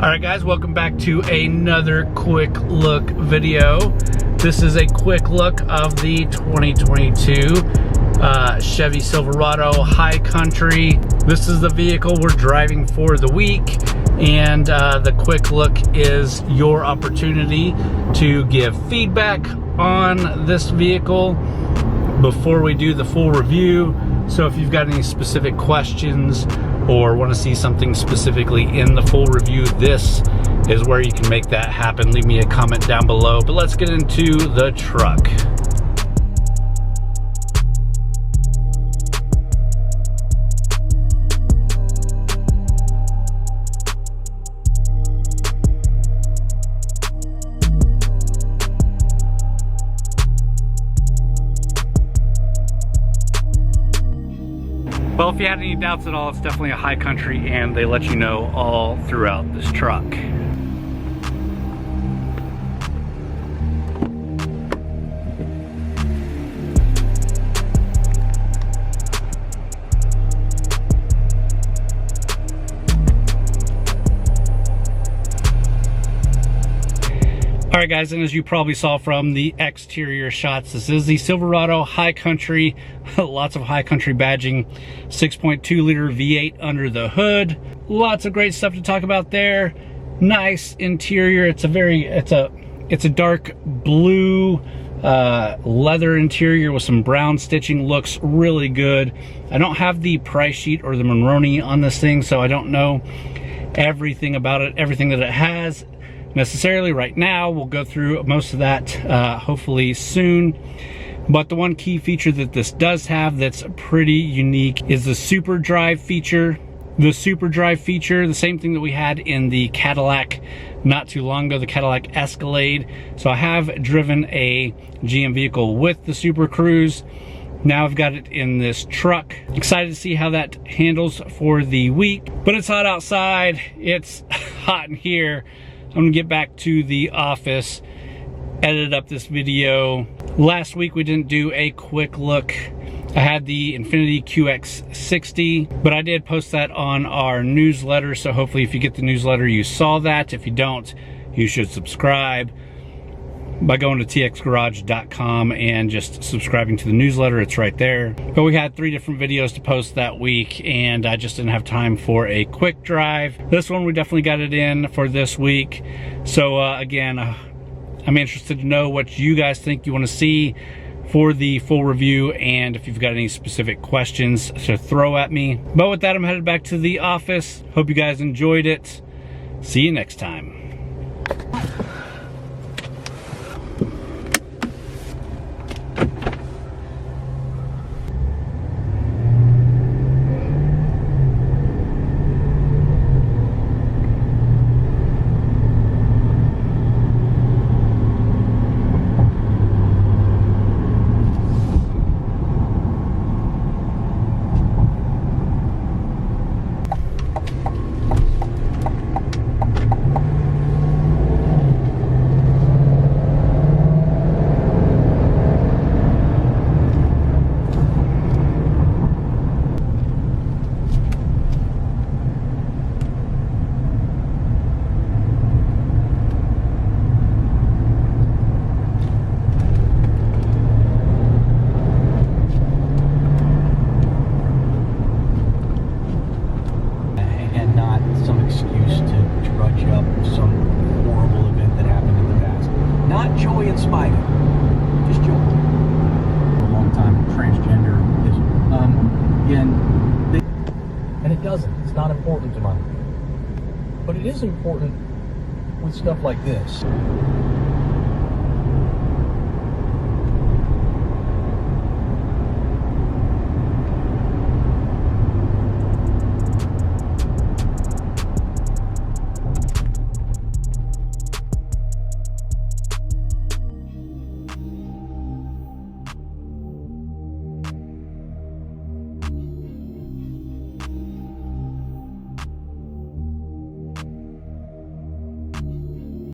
Alright guys, welcome back to another quick look video. This is a quick look of the 2022 Chevy Silverado High Country. This is the vehicle we're driving for the week, and the quick look is your opportunity to give feedback on this vehicle before we do the full review. So if you've got any specific questions or want to see something specifically in the full review, this is where you can make that happen. Leave me a comment down below, but let's get into the truck. Well, if you had any doubts at all, it's definitely a High Country, and they let you know all throughout this truck. Alright guys, and as you probably saw from the exterior shots, this is the Silverado High Country. Lots of High Country badging, 6.2 liter V8 under the hood. Lots of great stuff to talk about there. Nice interior. It's a dark blue leather interior with some brown stitching. Looks really good. I don't have the price sheet or the Monroney on this thing, so I don't know everything about it, everything that it has necessarily right now. We'll go through most of that hopefully soon. But the one key feature that this does have that's pretty unique is the Super Drive feature. The Super Drive feature, the same thing that we had in the Cadillac not too long ago, the Cadillac Escalade. So I have driven a GM vehicle with the Super Cruise. Now I've got it in this truck. Excited to see how that handles for the week. But it's hot outside, it's hot in here. I'm gonna get back to the office, edit up this video. Last week we didn't do a quick look. I had the Infiniti QX60, but I did post that on our newsletter, so hopefully if you get the newsletter you saw that. If you don't, you should subscribe by going to txgarage.com and just subscribing to the newsletter. It's right there. But we had 3 different videos to post that week, and I just didn't have time for a quick drive. This one we definitely got it in for this week. So again, I'm interested to know what you guys think you want to see for the full review, and if you've got any specific questions to throw at me. But with that, I'm headed back to the office. Hope you guys enjoyed it. See you next time. It's not important to mine, but it is important with stuff like this.